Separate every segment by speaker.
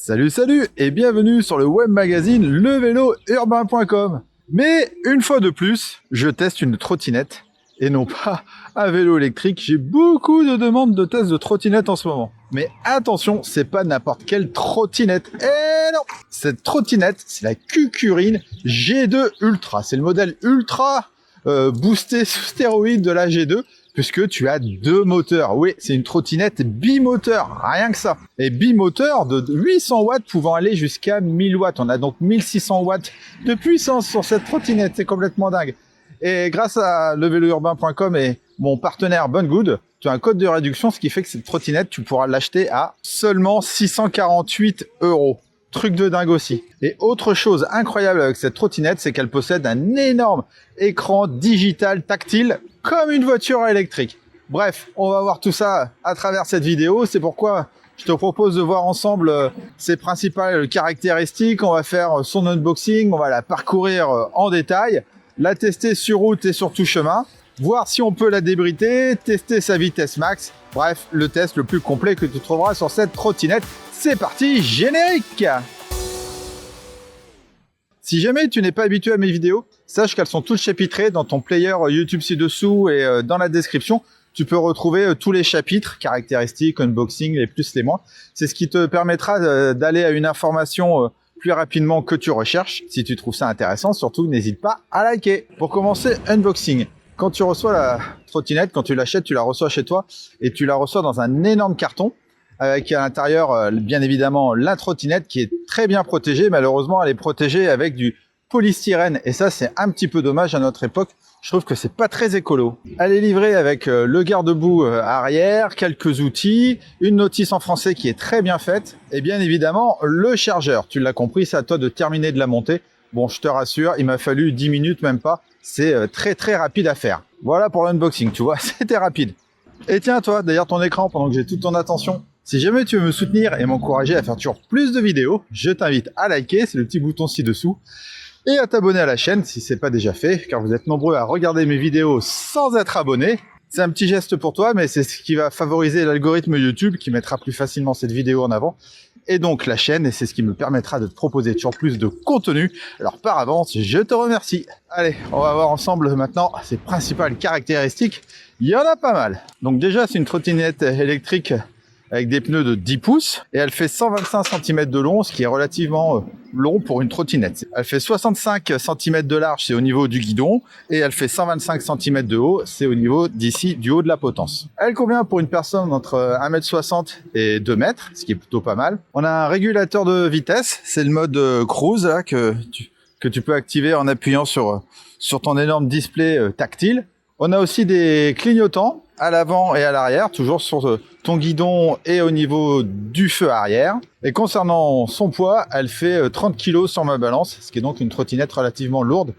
Speaker 1: Salut salut et bienvenue sur le web magazine levélourbain.com. Mais une fois de plus, je teste une trottinette et non pas un vélo électrique. J'ai beaucoup de demandes de tests de trottinette en ce moment. Mais attention, c'est pas n'importe quelle trottinette. Eh non! Cette trottinette, c'est la Kukurine G2 Ultra. C'est le modèle ultra boosté sous stéroïdes de la G2. Puisque tu as deux moteurs. Oui, c'est une trottinette bimoteur, rien que ça. Et bimoteur de 800 watts pouvant aller jusqu'à 1000 watts. On a donc 1600 watts de puissance sur cette trottinette, c'est complètement dingue. Et grâce à levélourbain.com et mon partenaire Bongood, tu as un code de réduction, ce qui fait que cette trottinette, tu pourras l'acheter à seulement 648 €. Truc de dingue aussi. Et autre chose incroyable avec cette trottinette, c'est qu'elle possède un énorme écran digital tactile comme une voiture électrique. Bref, on va voir tout ça à travers cette vidéo. C'est pourquoi je te propose de voir ensemble ses principales caractéristiques. On va faire son unboxing, on va la parcourir en détail, la tester sur route et sur tout chemin, voir si on peut la débriter, tester sa vitesse max. Bref, le test le plus complet que tu trouveras sur cette trottinette. C'est parti, générique! Si jamais tu n'es pas habitué à mes vidéos, sache qu'elles sont toutes chapitrées dans ton player YouTube ci-dessous et dans la description. Tu peux retrouver tous les chapitres, caractéristiques, unboxing, les plus, les moins. C'est ce qui te permettra d'aller à une information plus rapidement que tu recherches. Si tu trouves ça intéressant, surtout n'hésite pas à liker. Pour commencer, unboxing. Quand tu reçois la trottinette, quand tu l'achètes, tu la reçois chez toi et tu la reçois dans un énorme carton avec à l'intérieur, bien évidemment, la trottinette qui est très bien protégée. Malheureusement, elle est protégée avec du polystyrène et ça, c'est un petit peu dommage à notre époque. Je trouve que c'est pas très écolo. Elle est livrée avec le garde-boue arrière, quelques outils, une notice en français qui est très bien faite et bien évidemment, le chargeur. Tu l'as compris, c'est à toi de terminer de la monter. Bon, je te rassure, il m'a fallu 10 minutes, même pas. C'est très très rapide à faire. Voilà pour l'unboxing, tu vois, c'était rapide. Et tiens, toi, derrière ton écran, pendant que j'ai toute ton attention, si jamais tu veux me soutenir et m'encourager à faire toujours plus de vidéos, je t'invite à liker, c'est le petit bouton ci-dessous, et à t'abonner à la chaîne si c'est pas déjà fait, car vous êtes nombreux à regarder mes vidéos sans être abonnés. C'est un petit geste pour toi, mais c'est ce qui va favoriser l'algorithme YouTube qui mettra plus facilement cette vidéo en avant, et donc la chaîne, et c'est ce qui me permettra de te proposer toujours plus de contenu. Alors par avance, je te remercie. Allez, on va voir ensemble maintenant ses principales caractéristiques. Il y en a pas mal. Donc déjà, c'est une trottinette électrique avec des pneus de 10 pouces et elle fait 125 cm de long, ce qui est relativement long pour une trottinette. Elle fait 65 cm de large, c'est au niveau du guidon, et elle fait 125 cm de haut, c'est au niveau d'ici, du haut de la potence. Elle convient pour une personne entre 1m60 et 2 m, ce qui est plutôt pas mal. On a un régulateur de vitesse, c'est le mode cruise là, que tu peux activer en appuyant sur ton énorme display tactile. On a aussi des clignotants à l'avant et à l'arrière, toujours sur ton guidon et au niveau du feu arrière. Et concernant son poids, elle fait 30 kg sur ma balance, ce qui est donc une trottinette relativement lourde.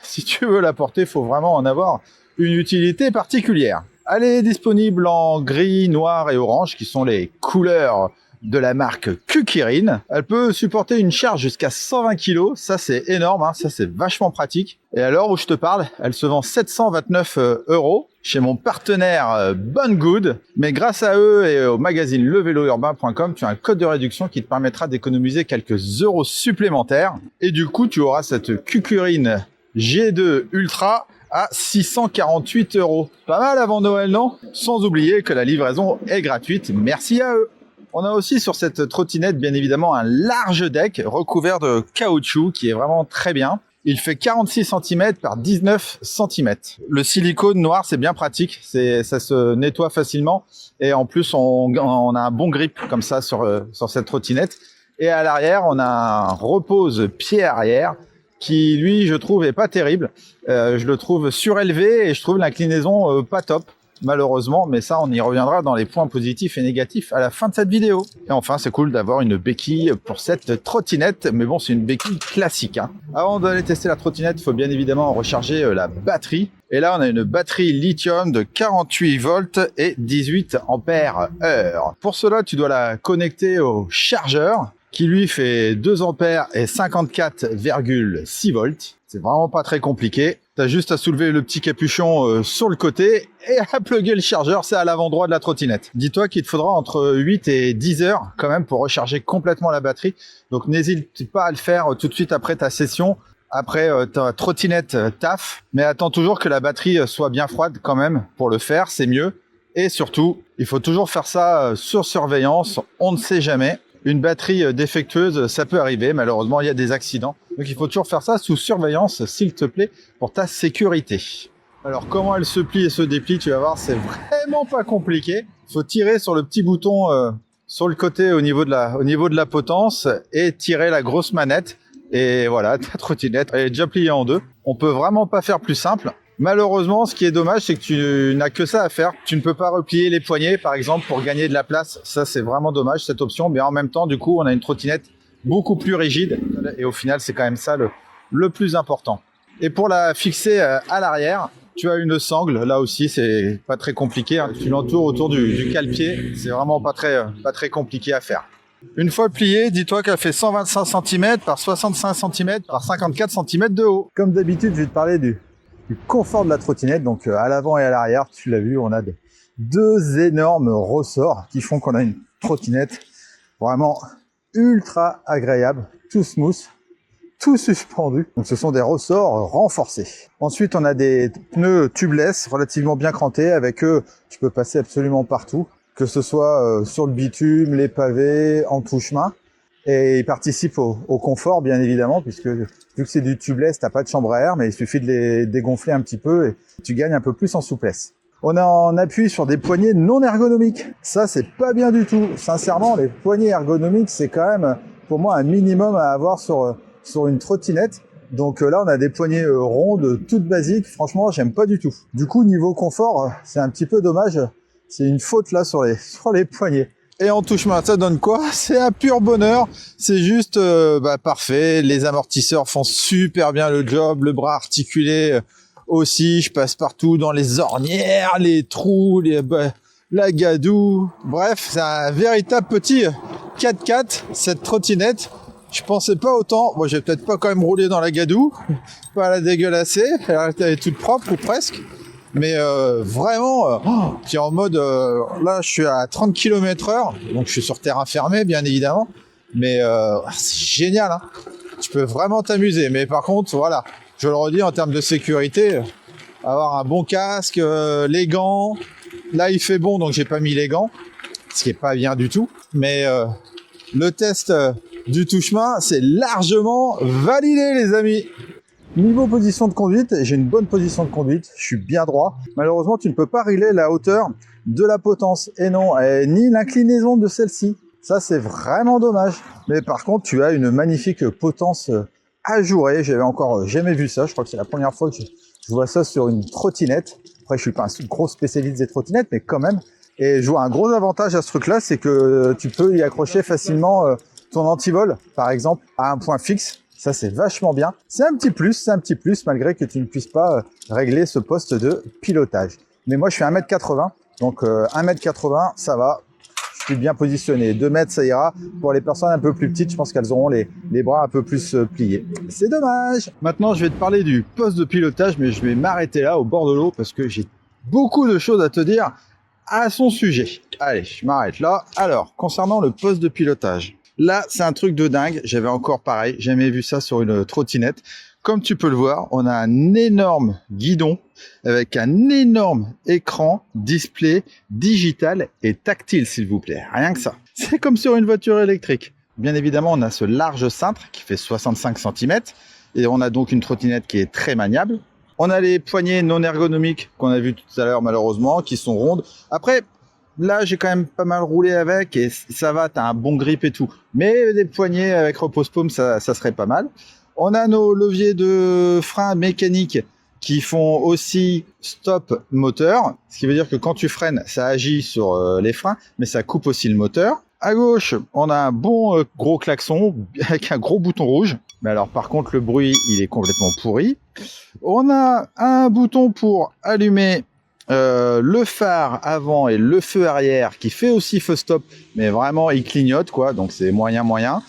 Speaker 1: Si tu veux la porter, il faut vraiment en avoir une utilité particulière. Elle est disponible en gris, noir et orange, qui sont les couleurs de la marque Kukurine. Elle peut supporter une charge jusqu'à 120 kg, ça c'est énorme, hein, ça c'est vachement pratique. Et à l'heure où je te parle, elle se vend 729 € chez mon partenaire Bongood. Mais grâce à eux et au magazine levélourbain.com, tu as un code de réduction qui te permettra d'économiser quelques euros supplémentaires. Et du coup, tu auras cette Kukurine G2 Ultra à 648 €. Pas mal avant Noël, non? Sans oublier que la livraison est gratuite, merci à eux. On a aussi sur cette trottinette, bien évidemment, un large deck recouvert de caoutchouc qui est vraiment très bien. Il fait 46 cm par 19 cm. Le silicone noir, c'est bien pratique, ça se nettoie facilement. Et en plus, on a un bon grip comme ça sur cette trottinette. Et à l'arrière, on a un repose-pied arrière qui, lui, je trouve, est pas terrible. Je le trouve surélevé et je trouve l'inclinaison pas top. Malheureusement, mais ça on y reviendra dans les points positifs et négatifs à la fin de cette vidéo. Et enfin, c'est cool d'avoir une béquille pour cette trottinette, mais bon, c'est une béquille classique, hein. Avant d'aller tester la trottinette, il faut bien évidemment recharger la batterie. Et là, on a une batterie lithium de 48 volts et 18 ampères heure. Pour cela, tu dois la connecter au chargeur qui lui fait 2 ampères et 54,6 volts. C'est vraiment pas très compliqué. Tu as juste à soulever le petit capuchon sur le côté et à plugger le chargeur, c'est à l'avant droit de la trottinette. Dis-toi qu'il te faudra entre 8 et 10 heures quand même pour recharger complètement la batterie. Donc n'hésite pas à le faire tout de suite après ta session, après ta trottinette taf. Mais attends toujours que la batterie soit bien froide quand même pour le faire, c'est mieux. Et surtout, il faut toujours faire ça sur surveillance, on ne sait jamais. Une batterie défectueuse, ça peut arriver, malheureusement, il y a des accidents. Donc il faut toujours faire ça sous surveillance, s'il te plaît, pour ta sécurité. Alors comment elle se plie et se déplie, tu vas voir, c'est vraiment pas compliqué. Il faut tirer sur le petit bouton sur le côté au niveau de la potence et tirer la grosse manette. Et voilà, ta trottinette elle est déjà pliée en deux. On peut vraiment pas faire plus simple. Malheureusement, ce qui est dommage, c'est que tu n'as que ça à faire. Tu ne peux pas replier les poignets, par exemple, pour gagner de la place. Ça, c'est vraiment dommage, cette option. Mais en même temps, du coup, on a une trottinette beaucoup plus rigide. Et au final, c'est quand même ça le plus important. Et pour la fixer à l'arrière, tu as une sangle. Là aussi, c'est pas très compliqué, hein. Tu l'entoures autour du cale-pied. C'est vraiment pas très compliqué à faire. Une fois pliée, dis-toi qu'elle fait 125 cm par 65 cm par 54 cm de haut. Comme d'habitude, je vais te parler du confort de la trottinette. Donc à l'avant et à l'arrière, tu l'as vu, on a deux énormes ressorts qui font qu'on a une trottinette vraiment ultra agréable, tout smooth, tout suspendu. Donc ce sont des ressorts renforcés. Ensuite, on a des pneus tubeless relativement bien crantés. Avec eux, tu peux passer absolument partout, que ce soit sur le bitume, les pavés, en tout chemin. Et ils participent au confort, bien évidemment, puisque vu que c'est du tubeless, t'as pas de chambre à air, mais il suffit de les dégonfler un petit peu et tu gagnes un peu plus en souplesse. On a en appui sur des poignées non ergonomiques. Ça, c'est pas bien du tout. Sincèrement, les poignées ergonomiques, c'est quand même, pour moi, un minimum à avoir sur une trottinette. Donc là, on a des poignées rondes, toutes basiques. Franchement, j'aime pas du tout. Du coup, niveau confort, c'est un petit peu dommage. C'est une faute là sur les poignets. Et en touche-main, ça donne quoi? C'est un pur bonheur. C'est juste parfait. Les amortisseurs font super bien le job. Le bras articulé aussi. Je passe partout dans les ornières, les trous, la gadoue. Bref, c'est un véritable petit 4x4, cette trottinette. Je pensais pas autant. Moi, j'ai peut-être pas quand même roulé dans la gadoue. Pas la dégueulasser. Elle est toute propre ou presque. Mais vraiment, puis en mode, là je suis à 30 km/h, donc je suis sur terrain fermé bien évidemment, mais c'est génial, hein. Tu peux vraiment t'amuser, mais par contre, voilà, je le redis, en termes de sécurité, avoir un bon casque, les gants, là il fait bon donc j'ai pas mis les gants, ce qui est pas bien du tout, mais le test du touche-main, c'est largement validé les amis. Niveau position de conduite, j'ai une bonne position de conduite, je suis bien droit. Malheureusement, tu ne peux pas régler la hauteur de la potence, et non, ni l'inclinaison de celle-ci. Ça, c'est vraiment dommage. Mais par contre, tu as une magnifique potence ajourée. J'avais encore jamais vu ça. Je crois que c'est la première fois que je vois ça sur une trottinette. Après, je suis pas un gros spécialiste des trottinettes, mais quand même. Et je vois un gros avantage à ce truc-là, c'est que tu peux y accrocher facilement ton antivol, par exemple, à un point fixe. Ça, c'est vachement bien. C'est un petit plus, malgré que tu ne puisses pas régler ce poste de pilotage. Mais moi, je fais 1m80, donc 1m80, ça va. Je suis bien positionné. 2 mètres, ça ira. Pour les personnes un peu plus petites, je pense qu'elles auront les bras un peu plus pliés. C'est dommage. Maintenant, je vais te parler du poste de pilotage, mais je vais m'arrêter là, au bord de l'eau, parce que j'ai beaucoup de choses à te dire à son sujet. Allez, je m'arrête là. Alors, concernant le poste de pilotage. Là, c'est un truc de dingue. J'avais encore pareil, jamais vu ça sur une trottinette. Comme tu peux le voir, on a un énorme guidon avec un énorme écran display digital et tactile, s'il vous plaît. Rien que ça. C'est comme sur une voiture électrique. Bien évidemment, on a ce large cintre qui fait 65 cm et on a donc une trottinette qui est très maniable. On a les poignées non ergonomiques qu'on a vu tout à l'heure malheureusement, qui sont rondes. Après, là, j'ai quand même pas mal roulé avec et ça va, t'as un bon grip et tout. Mais des poignées avec repose-paume, ça serait pas mal. On a nos leviers de frein mécaniques qui font aussi stop moteur. Ce qui veut dire que quand tu freines, ça agit sur les freins, mais ça coupe aussi le moteur. À gauche, on a un bon gros klaxon avec un gros bouton rouge. Mais alors, par contre, le bruit, il est complètement pourri. On a un bouton pour allumer le phare avant et le feu arrière qui fait aussi feu stop, mais vraiment il clignote quoi, donc c'est moyen.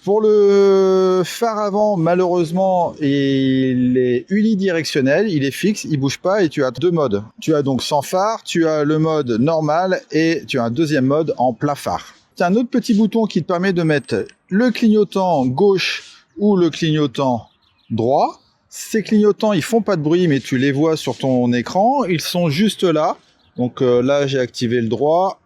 Speaker 1: Pour le phare avant, malheureusement, il est unidirectionnel, il est fixe, il bouge pas et tu as deux modes. Tu as donc sans phare, tu as le mode normal et tu as un deuxième mode en plat phare. Tu as un autre petit bouton qui te permet de mettre le clignotant gauche ou le clignotant droit. Ces clignotants, ils font pas de bruit, mais tu les vois sur ton écran. Ils sont juste là. Donc là, j'ai activé le droit.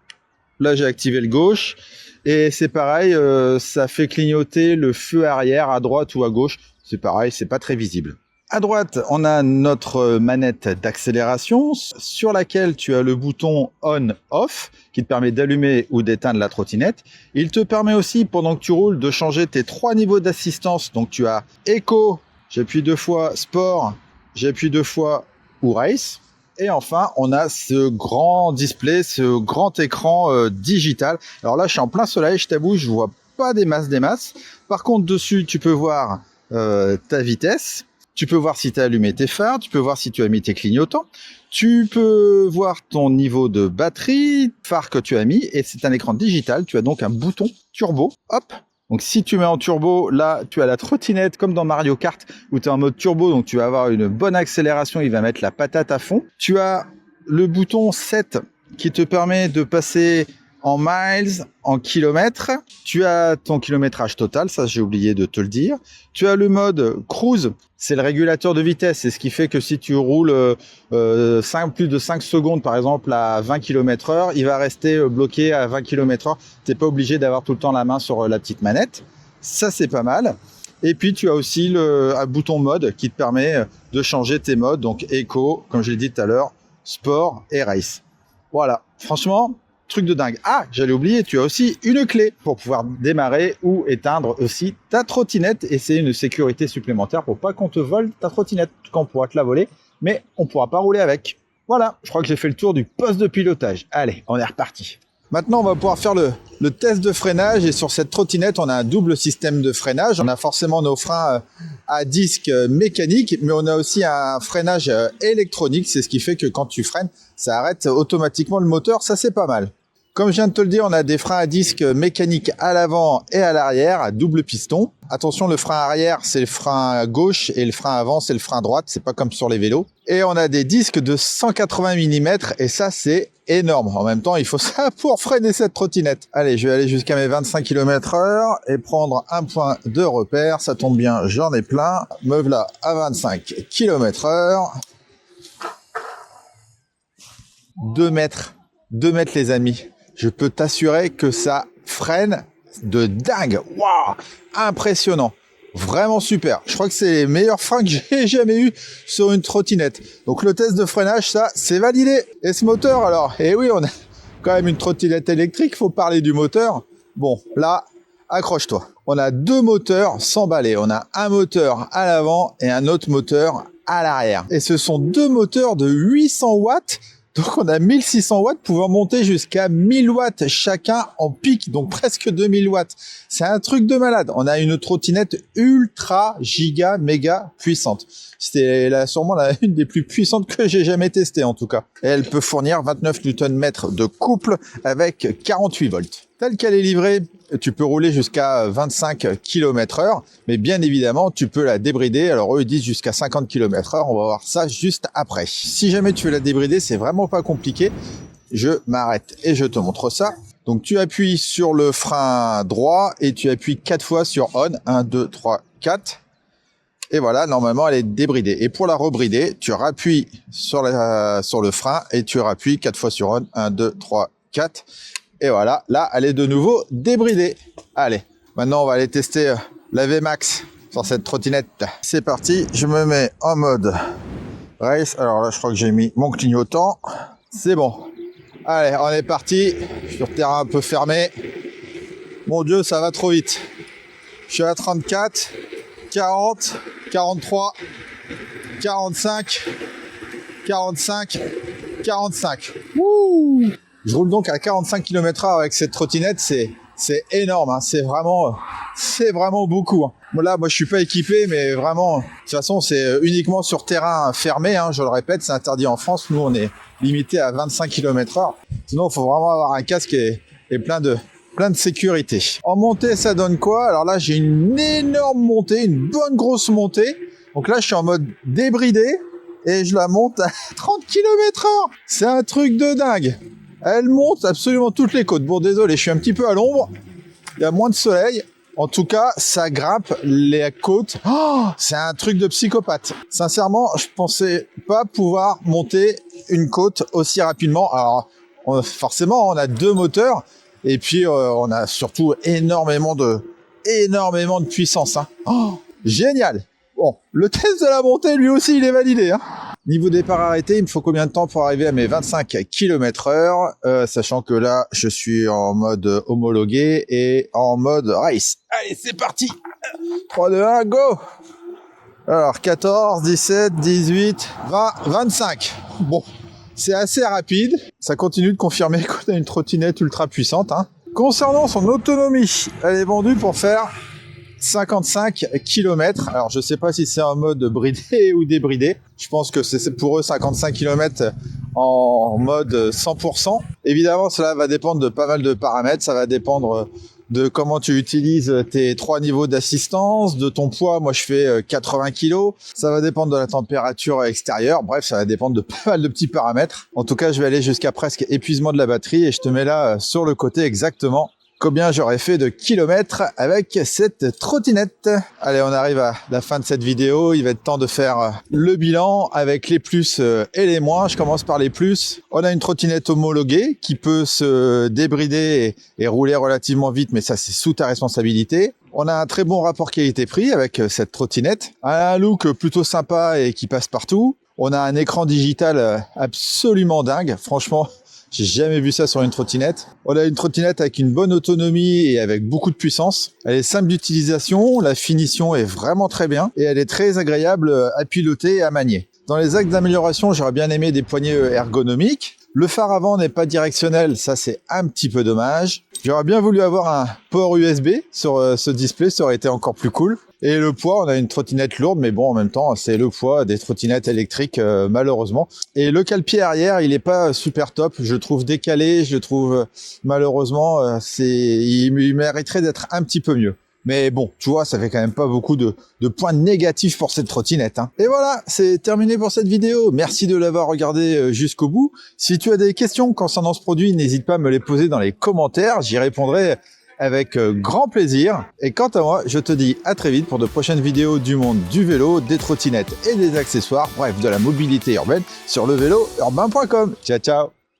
Speaker 1: Là, j'ai activé le gauche. Et c'est pareil, ça fait clignoter le feu arrière à droite ou à gauche. C'est pareil, c'est pas très visible. À droite, on a notre manette d'accélération sur laquelle tu as le bouton on-off qui te permet d'allumer ou d'éteindre la trottinette. Il te permet aussi, pendant que tu roules, de changer tes 3 niveaux d'assistance. Donc tu as Eco, j'appuie 2 fois, Sport, j'appuie 2 fois ou Race. Et enfin, on a ce grand display, ce grand écran digital. Alors là, je suis en plein soleil, je t'avoue, je vois pas des masses. Par contre, dessus, tu peux voir ta vitesse. Tu peux voir si tu as allumé tes phares, tu peux voir si tu as mis tes clignotants, tu peux voir ton niveau de batterie, phare que tu as mis, et c'est un écran digital, tu as donc un bouton turbo, hop. Donc si tu mets en turbo, là tu as la trottinette comme dans Mario Kart où tu es en mode turbo, donc tu vas avoir une bonne accélération, il va mettre la patate à fond. Tu as le bouton 7 qui te permet de passer en miles, en kilomètres. Tu as ton kilométrage total, ça j'ai oublié de te le dire. Tu as le mode cruise, c'est le régulateur de vitesse, c'est ce qui fait que si tu roules plus de 5 secondes par exemple à 20 km/h, il va rester bloqué à 20 km/h. Tu n'es pas obligé d'avoir tout le temps la main sur la petite manette. Ça c'est pas mal. Et puis tu as aussi un bouton mode qui te permet de changer tes modes, donc Eco, comme je l'ai dit tout à l'heure, Sport et Race. Voilà, franchement, truc de dingue. Ah, j'allais oublier, tu as aussi une clé pour pouvoir démarrer ou éteindre aussi ta trottinette et c'est une sécurité supplémentaire pour pas qu'on te vole ta trottinette. Quand on pourra te la voler, mais on pourra pas rouler avec. Voilà, je crois que j'ai fait le tour du poste de pilotage. Allez, on est reparti. Maintenant, on va pouvoir faire le test de freinage et sur cette trottinette, on a un double système de freinage. On a forcément nos freins à disque mécanique, mais on a aussi un freinage électronique. C'est ce qui fait que quand tu freines, ça arrête automatiquement le moteur. Ça, c'est pas mal. Comme je viens de te le dire, on a des freins à disque mécaniques à l'avant et à l'arrière, à double piston. Attention, le frein arrière, c'est le frein gauche et le frein avant, c'est le frein droite. C'est pas comme sur les vélos. Et on a des disques de 180 mm et ça, c'est énorme. En même temps, il faut ça pour freiner cette trottinette. Allez, je vais aller jusqu'à mes 25 km/h et prendre un point de repère. Ça tombe bien, j'en ai plein. Me voilà à 25 km/h. 2 mètres. 2 mètres, les amis. Je peux t'assurer que ça freine de dingue. Waouh, impressionnant. Vraiment super. Je crois que c'est les meilleurs freins que j'ai jamais eu sur une trottinette. Donc le test de freinage, ça, c'est validé. Et ce moteur, alors, eh oui, on a quand même une trottinette électrique. Faut parler du moteur. Bon, là, accroche-toi. On a 2 moteurs s'emballer. On a un moteur à l'avant et un autre moteur à l'arrière. Et ce sont 2 moteurs de 800 watts. Donc on a 1600 watts pouvant monter jusqu'à 1000 watts chacun en pic, donc presque 2000 watts. C'est un truc de malade. On a une trottinette ultra giga méga puissante. C'était sûrement une des plus puissantes que j'ai jamais testées en tout cas. Et elle peut fournir 29 Nm de couple avec 48 volts. Telle qu'elle est livrée, tu peux rouler jusqu'à 25 km/h, mais bien évidemment, tu peux la débrider. Alors eux, ils disent jusqu'à 50 km/h. On va voir ça juste après. Si jamais tu veux la débrider, c'est vraiment pas compliqué. Je m'arrête et je te montre ça. Donc tu appuies sur le frein droit et tu appuies 4 fois sur on. 1, 2, 3, 4. Et voilà, normalement, elle est débridée. Et pour la rebrider, tu rappuies sur le frein et tu rappuies 4 fois sur on. 1, 2, 3, 4. Et voilà, là, elle est de nouveau débridée. Allez, maintenant, on va aller tester la VMAX sur cette trottinette. C'est parti, je me mets en mode race. Alors là, je crois que j'ai mis mon clignotant. C'est bon. Allez, on est parti. Sur terrain un peu fermé. Mon Dieu, ça va trop vite. Je suis à 34, 40, 43, 45, 45, 45. Wouh! Je roule donc à 45 km/h avec cette trottinette, c'est énorme, hein. C'est vraiment beaucoup, hein. Là, moi, je suis pas équipé, mais vraiment, de toute façon, c'est uniquement sur terrain fermé, hein, je le répète, c'est interdit en France. Nous, on est limité à 25 km/h. Sinon, il faut vraiment avoir un casque et plein de plein de sécurité. En montée, ça donne quoi? Alors là, j'ai une énorme montée, une bonne grosse montée. Donc là, je suis en mode débridé et je la monte à 30 km/h. C'est un truc de dingue. Elle monte absolument toutes les côtes. Bon, désolé, je suis un petit peu à l'ombre. Il y a moins de soleil. En tout cas, ça grimpe les côtes. Oh, c'est un truc de psychopathe. Sincèrement, je pensais pas pouvoir monter une côte aussi rapidement. Alors, forcément, on a 2 moteurs. Et puis, on a surtout énormément de puissance. Hein. Oh, génial. Bon, le test de la montée, lui aussi, il est validé. Hein. Niveau départ arrêté, il me faut combien de temps pour arriver à mes 25 km/h, sachant que là, je suis en mode homologué et en mode race. Allez, c'est parti. 3, 2, 1, go. Alors, 14, 17, 18, 20, 25. Bon, c'est assez rapide. Ça continue de confirmer qu'on a une trottinette ultra puissante. Hein. Concernant son autonomie, elle est vendue pour faire 55 km. Alors, je sais pas si c'est en mode bridé ou débridé. Je pense que c'est pour eux 55 km en mode 100%. Évidemment, cela va dépendre de pas mal de paramètres. Ça va dépendre de comment tu utilises tes 3 niveaux d'assistance, de ton poids. Moi, je fais 80 kg. Ça va dépendre de la température extérieure. Bref, ça va dépendre de pas mal de petits paramètres. En tout cas, je vais aller jusqu'à presque épuisement de la batterie et je te mets là sur le côté exactement combien j'aurais fait de kilomètres avec cette trottinette. Allez, on arrive à la fin de cette vidéo. Il va être temps de faire le bilan avec les plus et les moins. Je commence par les plus. On a une trottinette homologuée qui peut se débrider et rouler relativement vite, mais ça, c'est sous ta responsabilité. On a un très bon rapport qualité-prix avec cette trottinette. Un look plutôt sympa et qui passe partout. On a un écran digital absolument dingue. Franchement, j'ai jamais vu ça sur une trottinette. On a une trottinette avec une bonne autonomie et avec beaucoup de puissance. Elle est simple d'utilisation, la finition est vraiment très bien et elle est très agréable à piloter et à manier. Dans les axes d'amélioration, j'aurais bien aimé des poignées ergonomiques. Le phare avant n'est pas directionnel, ça c'est un petit peu dommage. J'aurais bien voulu avoir un port USB sur ce display, ça aurait été encore plus cool. Et le poids, on a une trottinette lourde, mais bon, en même temps, c'est le poids des trottinettes électriques, malheureusement. Et le cale-pied arrière, il est pas super top. Je le trouve décalé, je le trouve, malheureusement, il mériterait d'être un petit peu mieux. Mais bon, tu vois, ça fait quand même pas beaucoup de points négatifs pour cette trottinette. Hein. Et voilà, c'est terminé pour cette vidéo. Merci de l'avoir regardé jusqu'au bout. Si tu as des questions concernant ce produit, n'hésite pas à me les poser dans les commentaires. J'y répondrai avec grand plaisir. Et quant à moi, je te dis à très vite pour de prochaines vidéos du monde du vélo, des trottinettes et des accessoires, bref, de la mobilité urbaine sur levélourbain.com. Ciao, ciao.